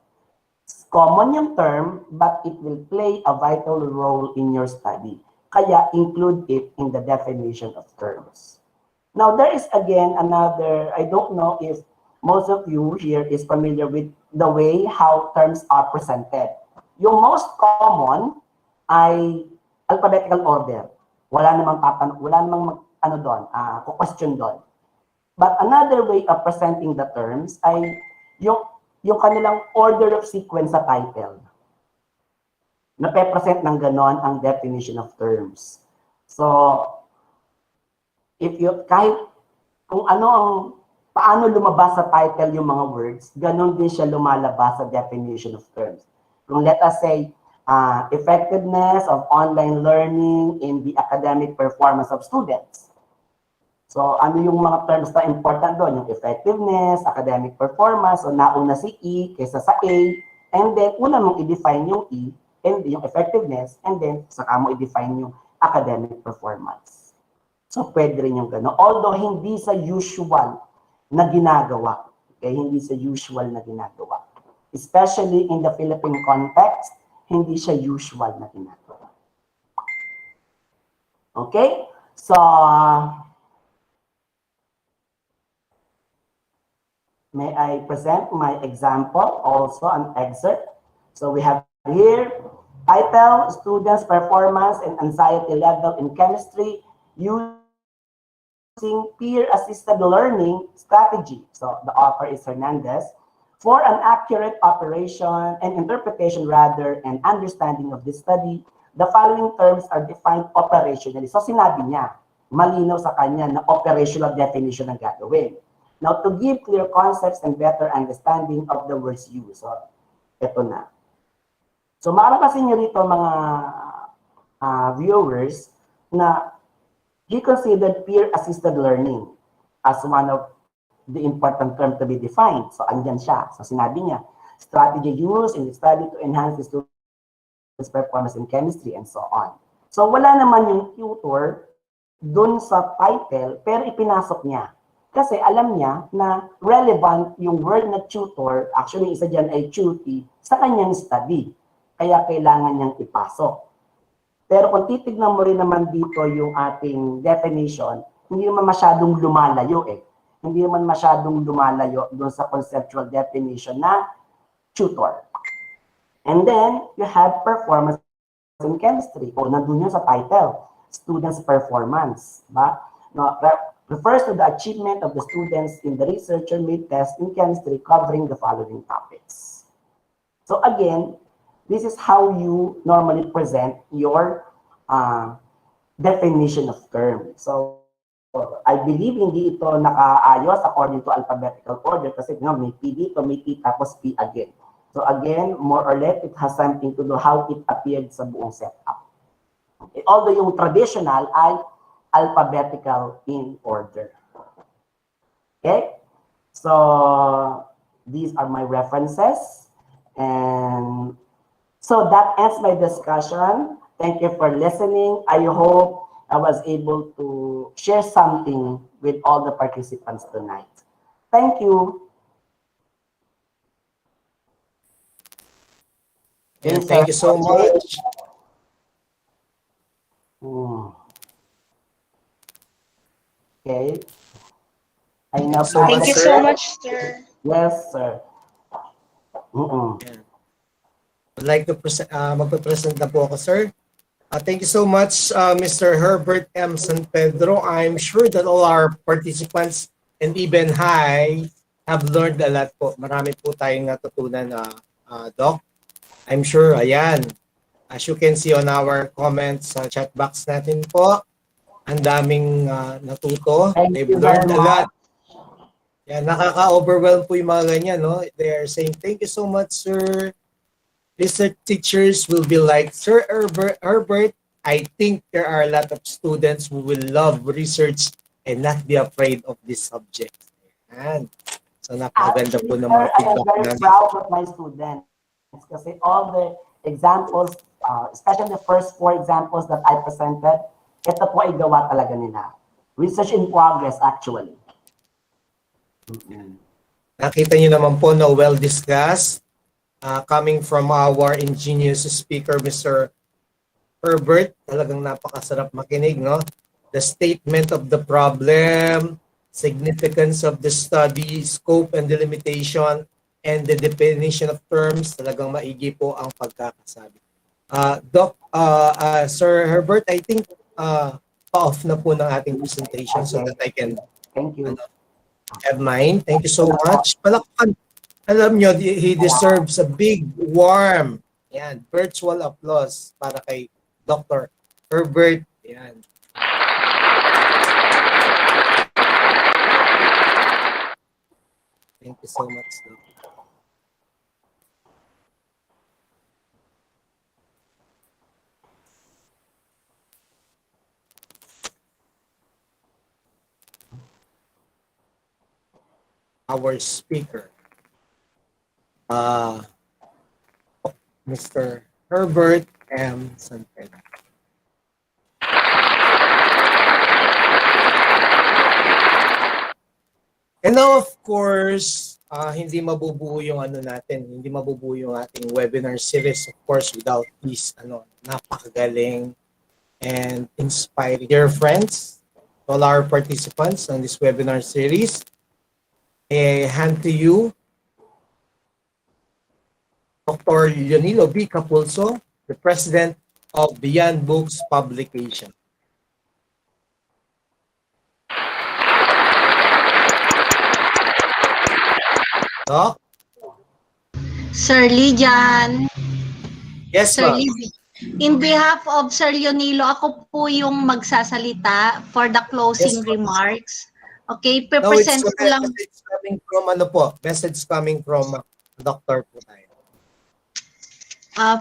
It's common yung term, but it will play a vital role in your study. Kaya include it in the definition of terms. Now, there is again another, I don't know if most of you here is familiar with the way how terms are presented. Yung most common ay alphabetical order. Wala namang question doon. But another way of presenting the terms ay yung kanilang order of sequence sa title. Nape-present ng ganon ang definition of terms. So, kahit kung ano ang paano lumabas sa title yung mga words, ganun din siya lumalabas sa definition of terms. Kung let us say, effectiveness of online learning in the academic performance of students. So, ano yung mga terms na important doon? Yung effectiveness, academic performance, so nauna si E kaysa sa A, and then una mong i-define yung E, and yung effectiveness, and then saka mo i-define yung academic performance. So, pwede rin yung gano'n. Although, hindi sa usual na ginagawa. Okay? Hindi sa usual na ginagawa. Especially in the Philippine context, hindi siya usual na ginagawa. Okay? So, may I present my example, also an excerpt. So we have here, title, Students' Performance and Anxiety Level in Chemistry, using peer-assisted learning strategy. So the author is Hernandez. For an accurate operation and interpretation rather and understanding of this study, the following terms are defined operationally. So sinabi niya, malinaw sa kanya na operational definition ang gagawin. Now, to give clear concepts and better understanding of the words used. So, ito na. So, makakasin niyo rito mga viewers na he considered peer-assisted learning as one of the important term to be defined. So, andyan siya. So, sinabi niya, strategy used in the study to enhance the student's performance in chemistry and so on. So, wala naman yung tutor dun sa title, pero ipinasok niya. Kasi alam niya na relevant yung word na tutor, actually isa dyan ay tuty, sa kanyang study. Kaya kailangan niyang ipasok. Pero kung titignan mo rin naman dito yung ating definition, hindi naman masyadong lumalayo eh. Hindi naman masyadong lumalayo doon sa conceptual definition na tutor. And then you have performance in chemistry. O, nandun yun sa title, students' performance. Ba? No, refers to the achievement of the students in the researcher-made test in chemistry covering the following topics. So again, this is how you normally present your definition of term. So I believe hindi ito nakaayos according to alphabetical order kasi may P dito, may T tapos P again. So again, more or less, it has something to do how it appeared sa buong setup. Although yung traditional ay alphabetical in order. Okay? So these are my references. And so that ends my discussion. Thank you for listening. I hope I was able to share something with all the participants tonight. Thank you. Yeah, thank you so much. Okay. I know. So Thank you so much, sir. Yes, sir. I'd like to magpe-present na po ako, sir. Thank you so much, Mr. Herbert M. San Pedro. I'm sure that all our participants and even I have learned a lot po. Marami po tayong natutunan, Doc. I'm sure, ayan. As you can see on our comments sa chat box natin po, ang daming natuto. They've learned a lot. Yan, nakaka-overwhelm po yung mga ganyan, no? They are saying, thank you so much, sir. Research teachers will be like, Sir Herbert, I think there are a lot of students who will love research and not be afraid of this subject. Yan. So, napakaganda po ng mga feedback namin. I'm very proud of my students kasi all the examples, especially the first 4 examples that I presented, ito po ay gawa talaga nila. Research in progress, actually. Nakita niyo naman po na well discussed coming from our ingenious speaker, Mr. Herbert. Talagang napakasarap makinig, no? The statement of the problem, significance of the study, scope and delimitation, and the definition of terms, talagang maigi po ang pagkakasabi. Doc, Sir Herbert, I think pa-off na po ng ating presentation so that I can Thank you. Have mine. Thank you so much. Palakpan. Alam nyo, he deserves a big, warm, yan, virtual applause para kay Dr. Herbert. Yan. Thank you so much, Doc. Our speaker, Mr. Herbert M. San Pedro. And now, of course, hindi mabubuo yung natin, hindi mabubuo yung ating webinar series, of course, without these napakagaling and inspiring dear friends, all our participants on this webinar series. I hand to you, Dr. Leonilo B. Capulso, the president of Beyond Books Publication. Doc? Sir Lijan. Yes, Sir ma'am. Lijan. In behalf of Sir Leonilo, ako po yung magsasalita for the closing remarks. Okay, No, it's present ko lang. message coming from message coming from Dr. po tayo.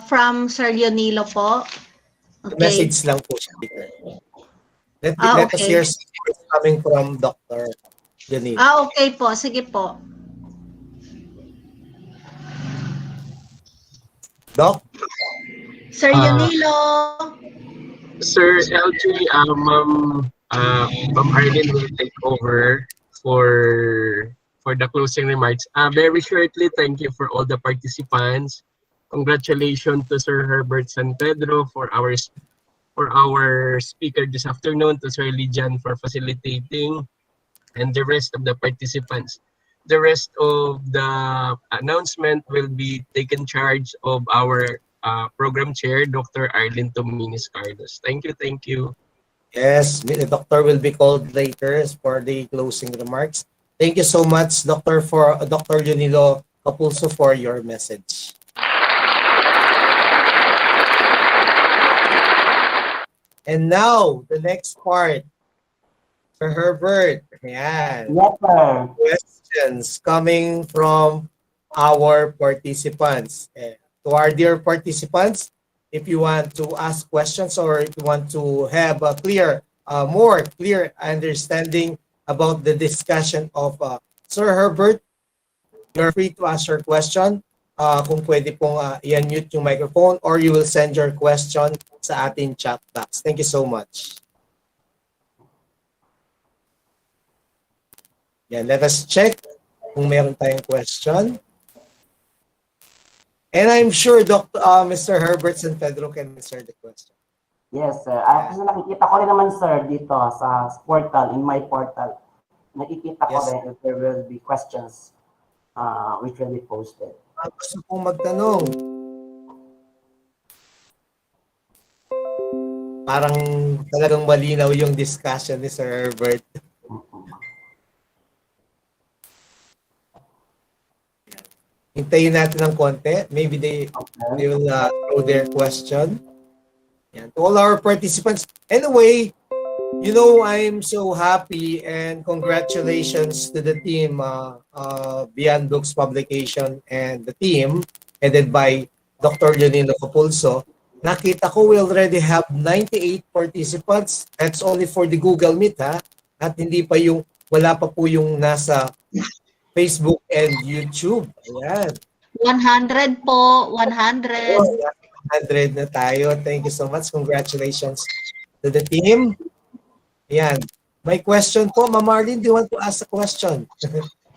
From Sir Leonilo po. The Okay. message lang po siya. Let us Okay. hear something coming from Dr. Leonilo. Okay po. Sige po. Doc? Sir Leonilo. Sir LG, Ma'am Arlene will take over for the closing remarks. Very shortly, thank you for all the participants. Congratulations to Sir Herbert San Pedro for our speaker this afternoon, to Sir Lijan for facilitating, and the rest of the participants. the rest of the announcement will be taken charge of our program chair, Dr. Arlene Tominis Carlos. Thank you, thank you. Yes, the doctor will be called later for the closing remarks. Thank you so much, Dr. Junilo Capulso, for your message. And now, the next part. Sir Herbert, ayan. Yes, sir. Questions coming from our participants. To our dear participants, if you want to ask questions or if you want to have a more clear understanding about the discussion of Sir Herbert, you're free to ask your question. Kung pwede pong i-unmute yung microphone or you will send your question sa ating chat box. Thank you so much. Yan, let us check kung meron tayong question. And I'm sure Mr. Herbert and Pedro can answer the question. Yes, sir. Kasi nakikita ko rin naman, sir, dito sa portal, in my portal. Nakikita ko rin if there will be questions which will be posted. Gusto pong magtanong. Parang talagang malinaw yung discussion ni Sir Herbert. Hintayin natin ng konti. Maybe they will throw their question. Yan. To all our participants. Anyway, you know, I'm so happy and congratulations to the team, Beyond Books Publication and the team headed by Dr. Leonino Capulso. Nakita ko we already have 98 participants. That's only for the Google Meet, ha? At hindi pa yung, wala pa po yung nasa Facebook and YouTube. Ayan. 100 po, 100. 100 na tayo. Thank you so much. Congratulations to the team. Ayan. May question po. Ma'am Marlene, do you want to ask a question?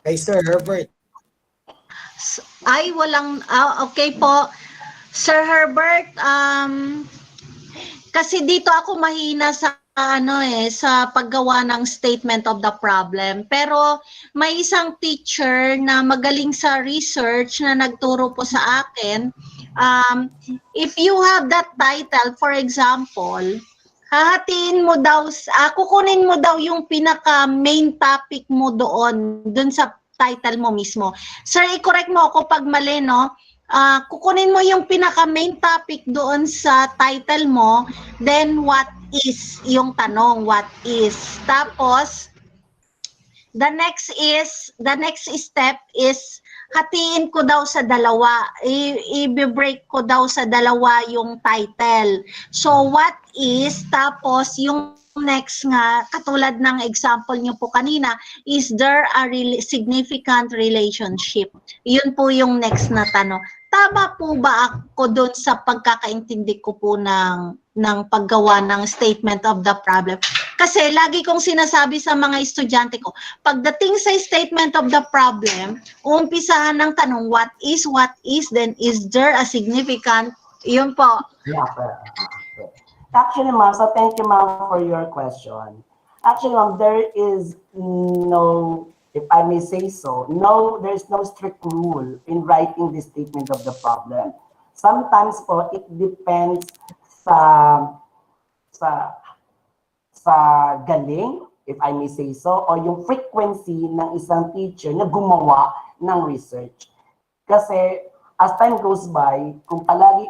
Kay Sir Herbert. Ay, walang, okay po. Sir Herbert, kasi dito ako mahina sa sa paggawa ng statement of the problem. Pero may isang teacher na magaling sa research na nagturo po sa akin. If you have that title, for example, hahatiin mo daw, kukunin mo daw yung pinaka main topic mo doon sa title mo mismo. Sir, i-correct mo ako pag mali, no? Kukunin mo yung pinaka main topic doon sa title mo, then what is yung tanong, what is. Tapos the next step is hatiin ko daw sa dalawa, i-break ko daw sa dalawa yung title. So what is, tapos yung next nga, katulad ng example niyo po kanina, is there a significant relationship? Yun po yung next na tanong. Tama po ba ako doon sa pagkakaintindi ko po ng paggawa ng statement of the problem? Kasi lagi kong sinasabi sa mga estudyante ko, pagdating sa statement of the problem, umpisahan ng tanong, what is, then is there a significant, yun po. Yeah, actually, ma'am, so thank you, ma'am, for your question. Actually, ma'am, there is no, if I may say so, there's no strict rule in writing the statement of the problem. Sometimes po, it depends sa galing, if I may say so, o yung frequency ng isang teacher na gumawa ng research. Kasi as time goes by, kung palagi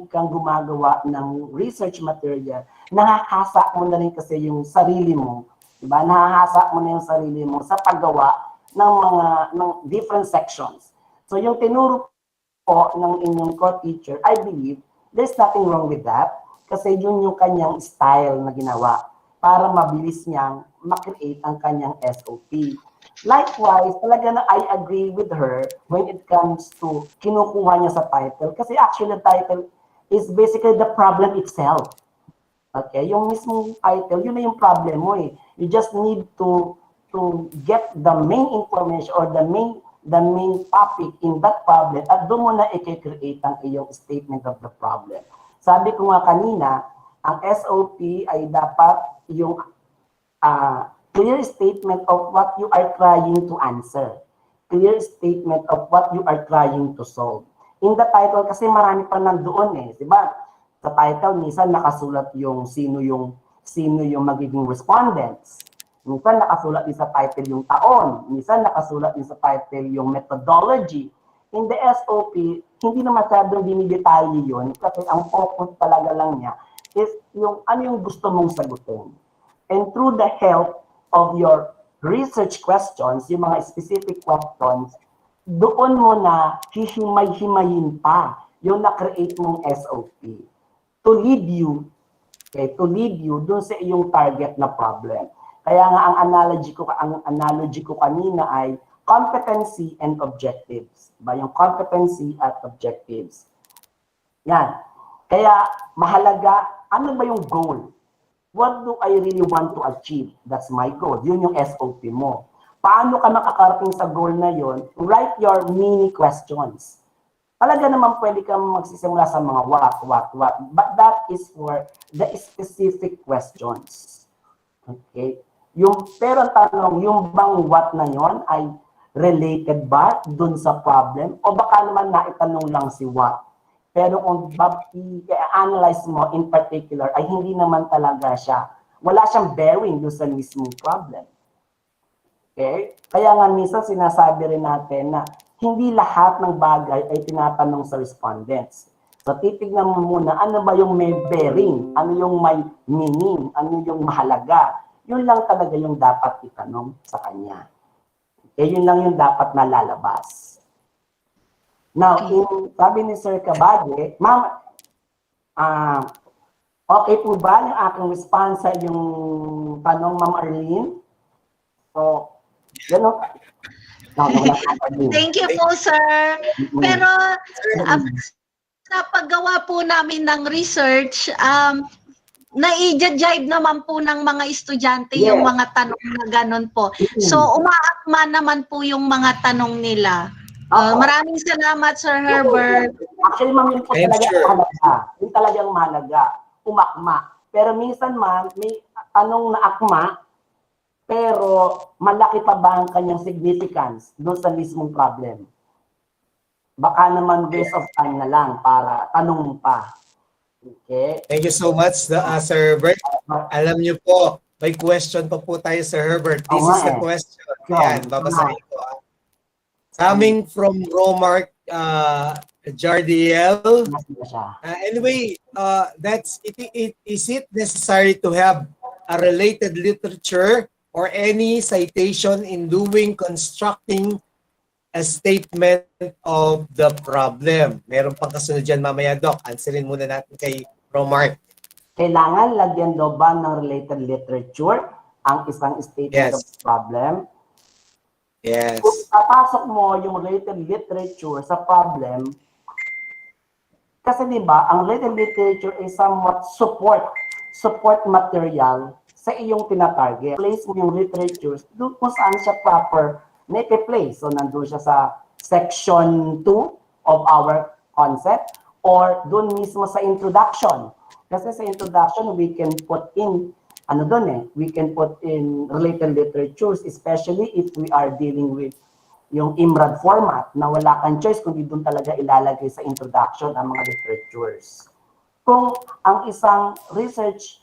kang gumagawa ng research material, nakakasa mo na rin kasi yung sarili mo, diba? Nakakasa mo na yung sarili mo sa paggawa ng different sections. So yung tinuro po ng inyong co-teacher, I believe there's nothing wrong with that kasi yun yung kanyang style na ginawa para mabilis niyang makreate ang kanyang SOP. Likewise, talaga na I agree with her when it comes to kinukuha niya sa title kasi actually the title is basically the problem itself. Okay, yung mismong title, yun na yung problem mo eh. You just need to get the main information or the main topic in that problem at doon mo na i-create ang iyong statement of the problem. Sabi ko nga kanina, ang SOP ay dapat yung clear statement of what you are trying to answer. clear statement of what you are trying to solve. In the title, kasi marami pa nandoon eh, di ba? Sa title, minsan nakasulat yung sino yung magiging respondents. Minsan nakasulat din sa title yung taon. Minsan nakasulat din sa title yung methodology. In the SOP, hindi na masyadong dinidetalye yun kasi ang focus talaga lang niya is yung ano yung gusto mong sagutin. And through the help of your research questions, yung mga specific questions, doon mo na hihimay-himayin pa yung na-create mong SOP to lead you doon sa iyong target na problem. Kaya nga ang analogy ko kanina ay competency and objectives. Ba yung competency at objectives. Yan. Kaya mahalaga, ano ba yung goal? What do I really want to achieve? That's my goal. Yun yung SOP mo. Paano ka makakarating sa goal na yun? Write your mini questions. Talaga naman pwede kang magsisimula sa mga what. But that is for the specific questions. Okay? Pero ang tanong, yung bang what na yon ay related ba dun sa problem? O baka naman naitanong lang si what? Pero kung i-analyze mo in particular, ay hindi naman talaga siya. Wala siyang bearing dun sa mismong problem. Okay? Kaya nga minsan sinasabi rin natin na hindi lahat ng bagay ay tinatanong sa respondents. So titignan mo muna, ano ba yung may bearing? Ano yung may meaning? Ano yung mahalaga? Yun lang talaga yung dapat itanong sa kanya. Okay, yun lang yung dapat nalalabas. Now, sabi ni Sir Kabade, Ma'am, okay po ba yung aking response sa yung tanong, Ma'am Arlene? So, gano'n. Thank you po, sir. Pero sa paggawa po namin ng research, na-i-jibe naman po ng mga estudyante yung mga tanong na ganun po. So, umaakma naman po yung mga tanong nila. Maraming salamat, Sir Herbert. Actually, ma'am, yun po talaga mahalaga. Yun talagang mahalaga. Umakma. Pero minsan, ma'am, may tanong na akma, pero malaki pa ba ang kanyang significance doon sa mismong problem? Baka naman waste of time na lang para tanong pa. Okay. Thank you so much, Sir Herbert. Alam niyo po, may question pa po tayo, Sir Herbert. This is the question. Ayan, babasahin ko. Coming from Romark Jardiel. Anyway, is it necessary to have a related literature or any citation in constructing a statement of the problem? Meron pang kasunod dyan mamaya, Doc. Answerin muna natin kay Romark. Kailangan lagyan daw ba ng related literature ang isang statement of the problem? Yes. Kung papasok mo yung related literature sa problem, kasi di ba, ang related literature is somewhat support material sa iyong tinatarget. Place mo yung literature doon kung saan siya proper na ipi-place. So, nandun siya sa section 2 of our concept or doon mismo sa introduction. Kasi sa introduction, we can put in, we can put in related literatures, especially if we are dealing with yung IMRAD format na wala kang choice kundi doon talaga ilalagay sa introduction ang mga literatures. Kung ang isang research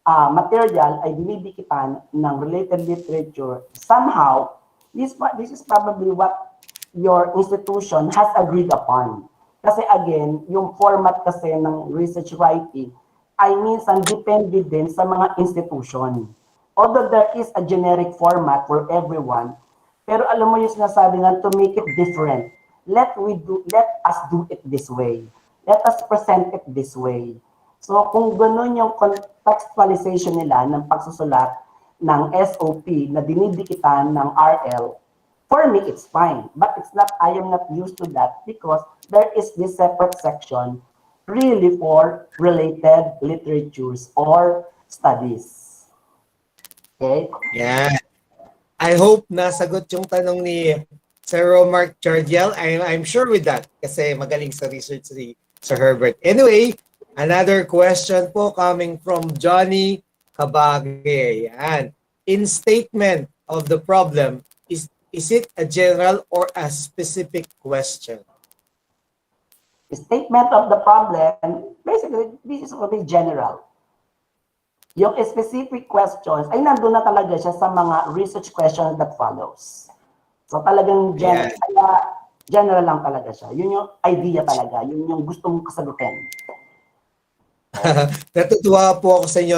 material ay binibikitan ng related literature, somehow, this is probably what your institution has agreed upon. Kasi again, yung format kasi ng research writing ay minsan depende din sa mga institution. Although there is a generic format for everyone, pero alam mo yung sinasabi nga, to make it different, let us do it this way. Let us present it this way. So kung gano'n yung contextualization nila ng pagsusulat ng SOP na dinidikitan ng RL, for me, it's fine. But it's not, I am not used to that because there is this separate section really for related literatures or studies. Okay? Yeah. I hope nasagot yung tanong ni Sir Romark Jardiel. I'm sure with that kasi magaling sa research si Sir Herbert. Anyway, another question po coming from Johnny Kabage. Yan. In statement of the problem, Is it a general or a specific question? Statement of the problem, basically, this is really general. Yung specific questions, ay nandun na talaga siya sa mga research questions that follows. So talagang Ayan. general lang talaga siya. Yun yung idea talaga. Yun yung gusto mong kasagutin. Natutuwa po ako sa inyo,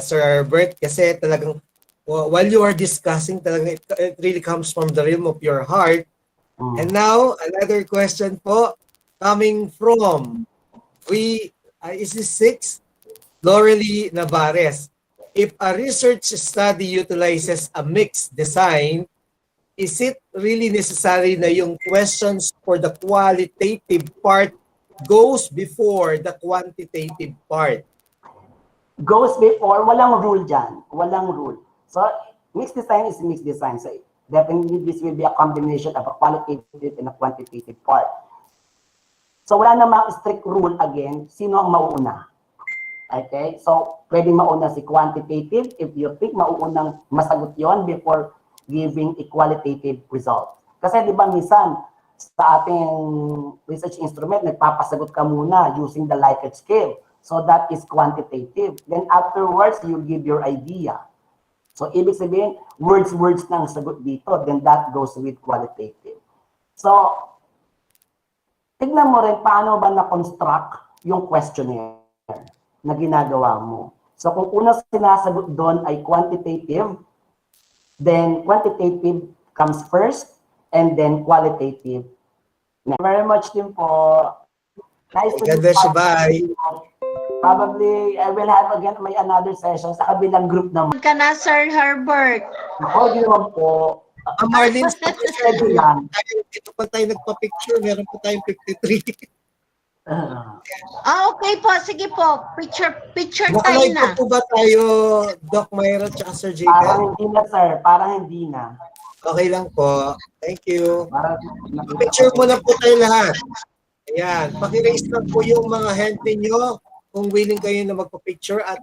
Sir Herbert, kasi talagang while you are discussing, talagang it really comes from the realm of your heart. And now, another question po, coming from, is this 6? Lorelie Navares. If a research study utilizes a mixed design, is it really necessary na yung questions for the qualitative part goes before the quantitative part? Goes before, walang rule dyan. Walang rule. So, mixed design is mixed design. So, definitely this will be a combination of a qualitative and a quantitative part. So, wala namang strict rule again, sino ang mauuna. Okay? So, pwedeng mauna si quantitative if you think mauunang masagot yon before giving a qualitative result. Kasi di ba minsan, sa ating research instrument, nagpapasagot ka muna using the Likert scale. So that is quantitative. Then afterwards, you give your idea. So ibig sabihin, words nang sagot dito. Then that goes with qualitative. So, tignan mo rin paano ba na-construct yung questionnaire na ginagawa mo. So kung unang sinasagot doon ay quantitative, then quantitative comes first, and then qualitative. Very much din po. Nice to God bless you, bye. Probably, I will have again may another session sa kabilang group naman. Ka na, Sir Herbert. Ako, di naman po. Marlene, Pwede lang. ito pa tayo nagpa-picture, meron pa tayong 53. Okay po, sige po. Picture time Nakalive na. po ba tayo, Doc Myra at Sir Parang Jacob? hindi na, sir. Parang hindi na. Okay lang po. Thank you. Parang, Picture muna po tayo lahat. Ayan. Paki-raise lang po yung mga hand ninyo kung willing kayo na magpa-picture at